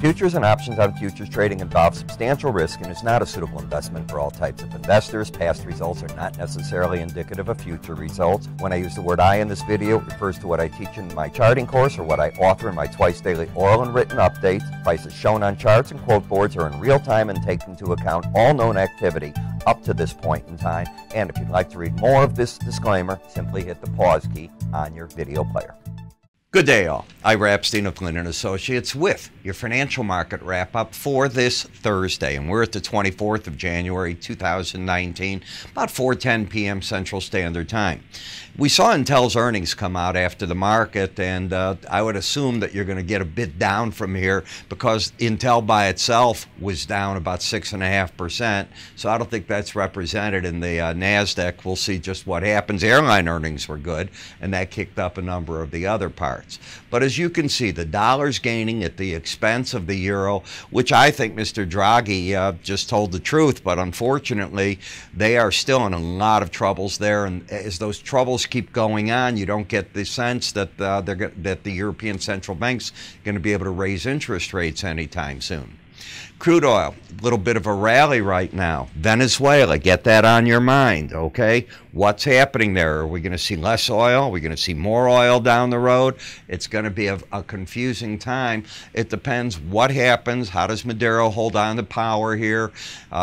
Futures and options on futures trading involve substantial risk and is not a suitable investment for all types of investors. Past results are not necessarily indicative of future results. When I use the word I in this video, it refers to what I teach in my charting course or what I author in my twice daily oral and written updates. Prices shown on charts and quote boards are in real time and take into account all known activity up to this point in time. And if you'd like to read more of this disclaimer, simply hit the pause key on your video player. Good day, all. Ira Epstein of Linn Associates with your financial market wrap-up for this Thursday. And we're at the 24th of January, 2019, about 4:10 p.m. Central Standard Time. We saw Intel's earnings come out after the market, and I would assume that you're going to get a bit down from here because Intel by itself was down about 6.5%. So I don't think that's represented in the NASDAQ. We'll see just what happens. Airline earnings were good, and that kicked up a number of the other parts. But as you can see, the dollar's gaining at the expense of the euro, which I think Mr. Draghi just told the truth. But unfortunately, they are still in a lot of troubles there. And as those troubles keep going on, you don't get the sense that that the European Central Bank's going to be able to raise interest rates anytime soon. Crude oil, a little bit of a rally right now. Venezuela, get that on your mind, okay? What's happening there? Are we going to see less oil? Are we going to see more oil down the road? It's going to be a confusing time. It depends what happens. How does Maduro hold on to power here?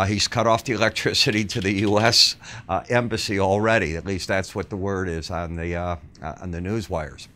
He's cut off the electricity to the U.S. Embassy already. At least that's what the word is on the news wires.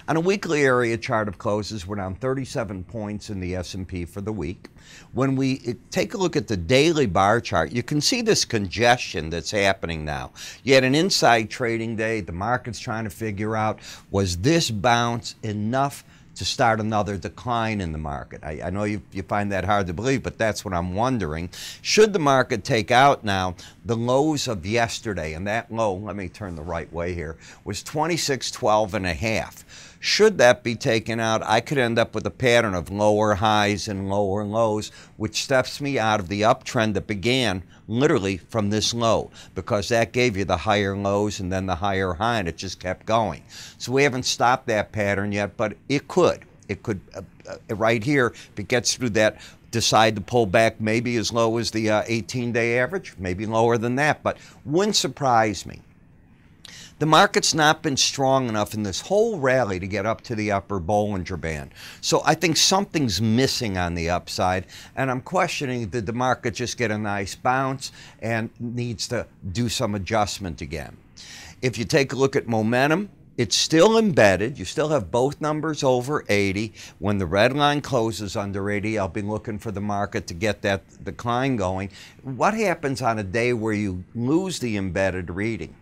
On a weekly area chart of closes, we're down 37 points in the S&P for the week. When we take a look at the daily bar chart, you can see this congestion that's happening now. You had an inside trading day. The market's trying to figure out, was this bounce enough to start another decline in the market? I know you find that hard to believe, but that's what I'm wondering. Should the market take out now the lows of yesterday, and that low, let me turn the right way here, was 2612.5. Should that be taken out, I could end up with a pattern of lower highs and lower lows, which steps me out of the uptrend that began literally from this low, because that gave you the higher lows and then the higher high, and it just kept going. So we haven't stopped that pattern yet, but it could. It could, right here, if it gets through that, decide to pull back maybe as low as the 18-day average, maybe lower than that, but wouldn't surprise me. The market's not been strong enough in this whole rally to get up to the upper Bollinger Band. So I think something's missing on the upside, and I'm questioning, did the market just get a nice bounce and needs to do some adjustment again? If you take a look at momentum, it's still embedded. You still have both numbers over 80. When the red line closes under 80, I'll be looking for the market to get that decline going. What happens on a day where you lose the embedded reading?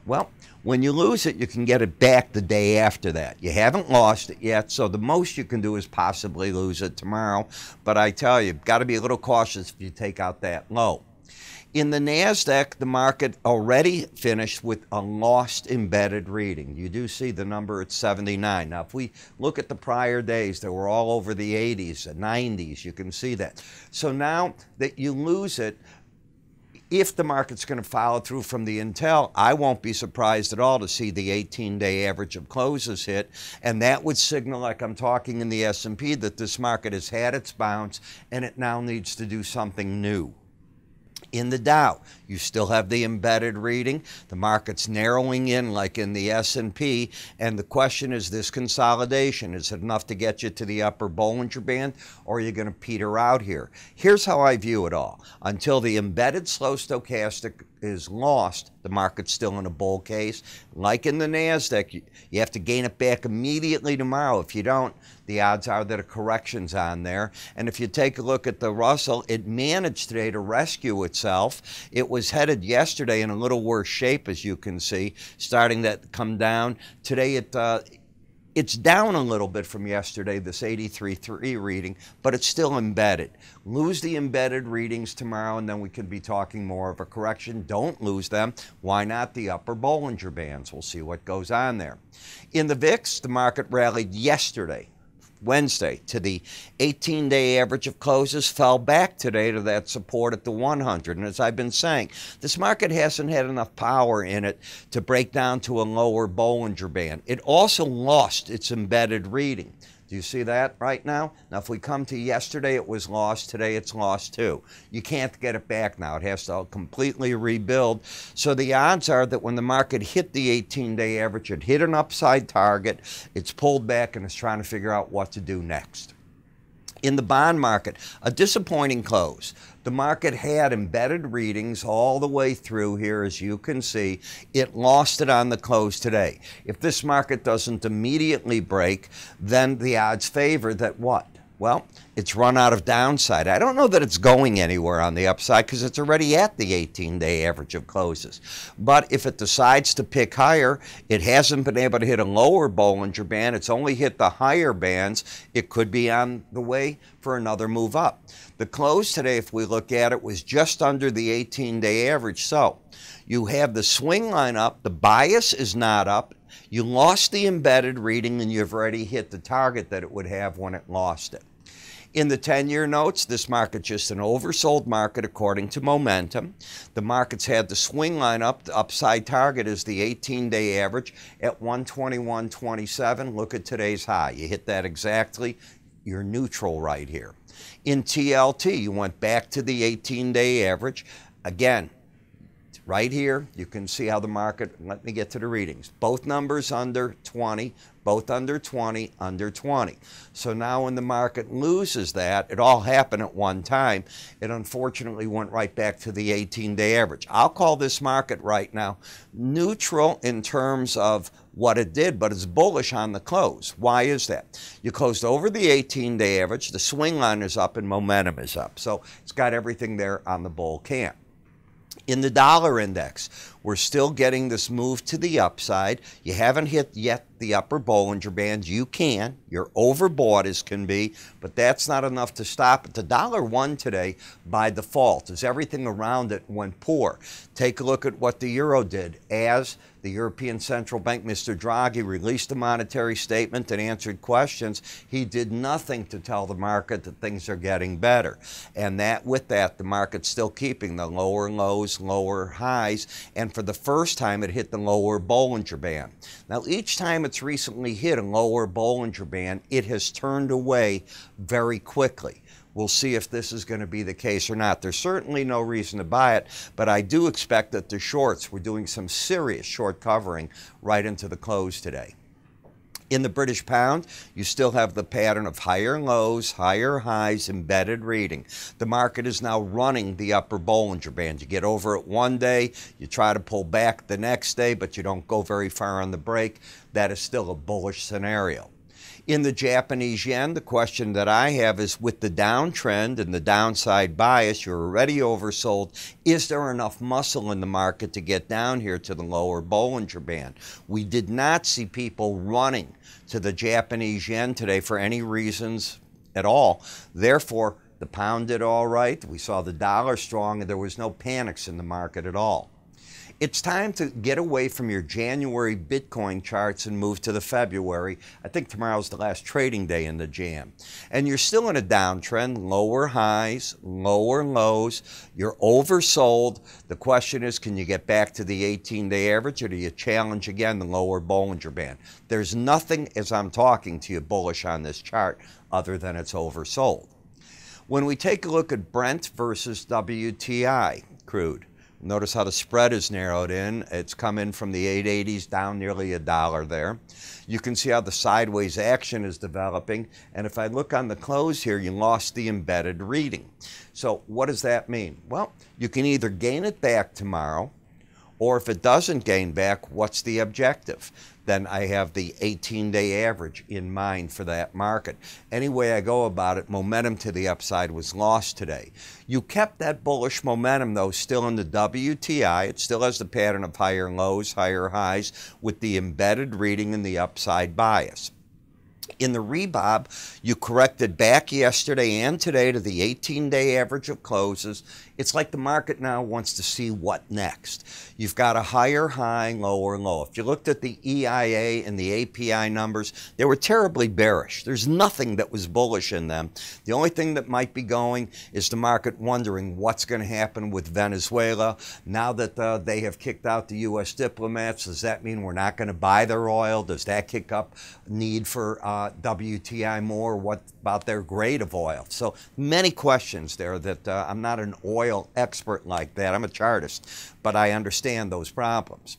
Well, when you lose it, you can get it back the day after that. You haven't lost it yet, so the most you can do is possibly lose it tomorrow. But I tell you, you've got to be a little cautious if you take out that low. In the NASDAQ, the market already finished with a lost embedded reading. You do see the number at 79. Now, if we look at the prior days, they were all over the 80s, the 90s. You can see that. So now that you lose it, if the market's going to follow through from the Intel, I won't be surprised at all to see the 18-day average of closes hit, and that would signal, like I'm talking in the S&P, that this market has had its bounce and it now needs to do something new. In the Dow, you still have the embedded reading. The market's narrowing in like in the S&P, and the question is this consolidation. Is it enough to get you to the upper Bollinger Band, or are you going to peter out here? Here's how I view it all. Until the embedded slow stochastic is lost, the market's still in a bull case. Like in the NASDAQ, you have to gain it back immediately tomorrow. If you don't, the odds are that a correction's on there. And if you take a look at the Russell, it managed today to rescue itself. It was headed yesterday in a little worse shape, as you can see, starting to come down. Today it's down a little bit from yesterday, this 83.3 reading, but it's still embedded. Lose the embedded readings tomorrow, and then we could be talking more of a correction. Don't lose them. Why not the upper Bollinger Bands? We'll see what goes on there. In the VIX, the market rallied yesterday, Wednesday, to the 18-day average of closes, fell back today to that support at the 100. And as I've been saying, this market hasn't had enough power in it to break down to a lower Bollinger Band. It also lost its embedded reading. Do you see that right now? Now, if we come to yesterday, it was lost. Today, it's lost too. You can't get it back now. It has to completely rebuild. So the odds are that when the market hit the 18-day average, it hit an upside target, it's pulled back, and it's trying to figure out what to do next. In the bond market, a disappointing close. The market had embedded readings all the way through here, as you can see. It lost it on the close today. If this market doesn't immediately break, then the odds favor that what? Well, it's run out of downside. I don't know that it's going anywhere on the upside because it's already at the 18-day average of closes. But if it decides to pick higher, it hasn't been able to hit a lower Bollinger Band. It's only hit the higher bands. It could be on the way for another move up. The close today, if we look at it, was just under the 18-day average. So you have the swing line up. The bias is not up. You lost the embedded reading, and you've already hit the target that it would have when it lost it. In the 10-year notes, this market's just an oversold market according to momentum. The market's had the swing line up. The upside target is the 18-day average at 121.27. Look at today's high. You hit that exactly. You're neutral right here. In TLT, you went back to the 18-day average. Again, right here, you can see how the market, let me get to the readings. Both numbers under 20, both under 20, under 20. So now when the market loses that, it all happened at one time. It unfortunately went right back to the 18-day average. I'll call this market right now neutral in terms of what it did, but it's bullish on the close. Why is that? You closed over the 18-day average, the swing line is up, and momentum is up. So it's got everything there on the bull camp. In the dollar index, we're still getting this move to the upside. You haven't hit yet the upper Bollinger Band. You can. You're overbought as can be, but that's not enough to stop it. The dollar won today by default as everything around it went poor. Take a look at what the euro did as the European Central Bank, Mr. Draghi, released a monetary statement and answered questions. He did nothing to tell the market that things are getting better. And that, with that, the market's still keeping the lower lows, lower highs, and for the first time it hit the lower Bollinger Band. Now, each time it's recently hit a lower Bollinger Band, it has turned away very quickly. We'll see if this is going to be the case or not. There's certainly no reason to buy it, but I do expect that the shorts, we're doing some serious short covering right into the close today. In the British pound, you still have the pattern of higher lows, higher highs, embedded reading. The market is now running the upper Bollinger Band. You get over it one day, you try to pull back the next day, but you don't go very far on the break. That is still a bullish scenario. In the Japanese yen, the question that I have is, with the downtrend and the downside bias, you're already oversold. Is there enough muscle in the market to get down here to the lower Bollinger Band? We did not see people running to the Japanese yen today for any reasons at all. Therefore, the pound did all right. We saw the dollar strong, and there was no panics in the market at all. It's time to get away from your January Bitcoin charts and move to the February. I think tomorrow's the last trading day in the jam. And you're still in a downtrend, lower highs, lower lows. You're oversold. The question is, can you get back to the 18-day average, or do you challenge again the lower Bollinger Band? There's nothing, as I'm talking to you, bullish on this chart other than it's oversold. When we take a look at Brent versus WTI crude, notice how the spread is narrowed in. It's come in from the 880s down nearly $1 there. You can see how the sideways action is developing. And if I look on the close here, you lost the embedded reading. So what does that mean? Well, you can either gain it back tomorrow, or if it doesn't gain back, what's the objective? Then I have the 18-day average in mind for that market. Any way I go about it, momentum to the upside was lost today. You kept that bullish momentum, though, still in the WTI. It still has the pattern of higher lows, higher highs, with the embedded reading and the upside bias. In the rebob, you corrected back yesterday and today to the 18-day average of closes. It's like the market now wants to see what next. You've got a higher high, lower low. If you looked at the EIA and the API numbers, they were terribly bearish. There's nothing that was bullish in them. The only thing that might be going is the market wondering what's going to happen with Venezuela. Now that they have kicked out the U.S. diplomats, does that mean we're not going to buy their oil? Does that kick up need for WTI more? What about their grade of oil? So many questions there that I'm not an oil expert like that. I'm a chartist, but I understand those problems.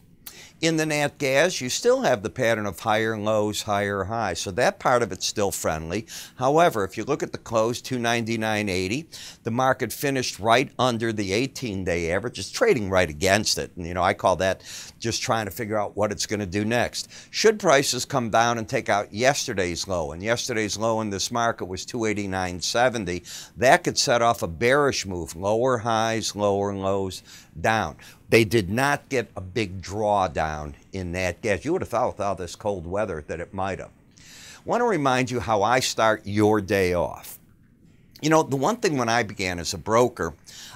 In the nat gas, you still have the pattern of higher lows, higher highs. So that part of it's still friendly. However, if you look at the close, 299.80, the market finished right under the 18-day average. It's trading right against it. And, I call that just trying to figure out what it's going to do next. Should prices come down and take out yesterday's low, and yesterday's low in this market was 289.70, that could set off a bearish move, lower highs, lower lows, down. They did not get a big drawdown in that gas. You would have thought with all this cold weather that it might have. I want to remind you how I start your day off. The one thing when I began as a broker,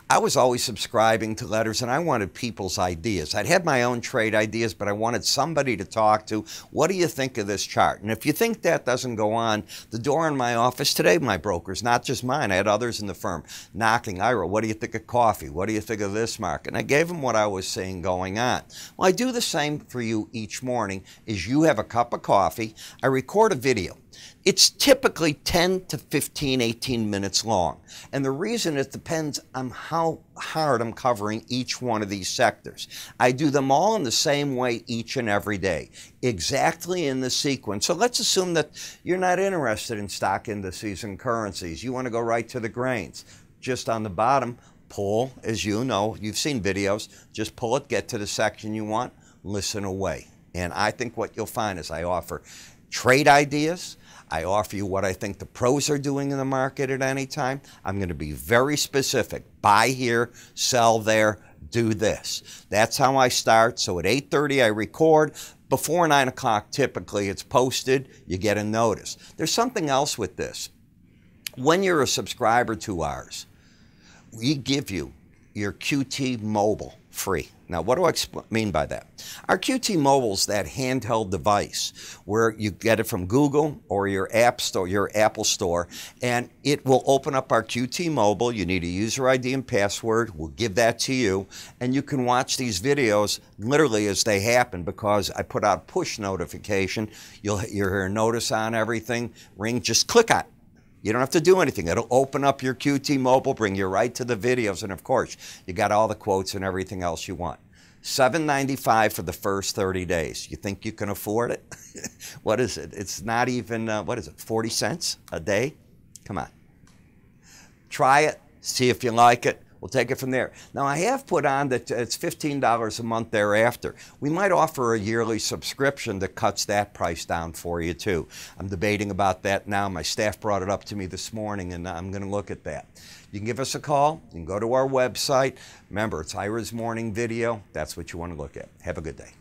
I was always subscribing to letters and I wanted people's ideas. I'd had my own trade ideas, but I wanted somebody to talk to. What do you think of this chart? And if you think that doesn't go on, the door in my office today, my brokers, not just mine, I had others in the firm knocking, Ira, what do you think of coffee? What do you think of this market? And I gave them what I was saying going on. Well, I do the same for you each morning. Is you have a cup of coffee, I record a video. It's typically 10 to 15, 18 minutes long. And the reason it depends on how hard I'm covering each one of these sectors. I do them all in the same way each and every day, exactly in the sequence. So let's assume that you're not interested in stock indices and currencies. You want to go right to the grains. Just on the bottom, pull, as you know, you've seen videos, just pull it, get to the section you want, listen away. And I think what you'll find is I offer trade ideas. I offer you what I think the pros are doing in the market at any time. I'm going to be very specific. Buy here, sell there, do this. That's how I start. So at 8:30 I record. Before 9 o'clock typically it's posted. You get a notice. There's something else with this. When you're a subscriber to ours, we give you your QT Mobile free. Now, what do I mean by that? Our QT Mobile is that handheld device where you get it from Google or your App Store, your Apple Store, and it will open up our QT Mobile. You need a user ID and password. We'll give that to you, and you can watch these videos literally as they happen because I put out push notification. You'll hear a notice on everything. Ring, just click on it. You don't have to do anything. It'll open up your QT Mobile, bring you right to the videos, and of course, you got all the quotes and everything else you want. $7.95 for the first 30 days. You think you can afford it? What is it? It's not even, what is it, 40 cents a day? Come on. Try it, see if you like it. We'll take it from there. Now, I have put on that it's $15 a month thereafter. We might offer a yearly subscription that cuts that price down for you, too. I'm debating about that now. My staff brought it up to me this morning, and I'm going to look at that. You can give us a call. You can go to our website. Remember, it's Ira's Morning Video. That's what you want to look at. Have a good day.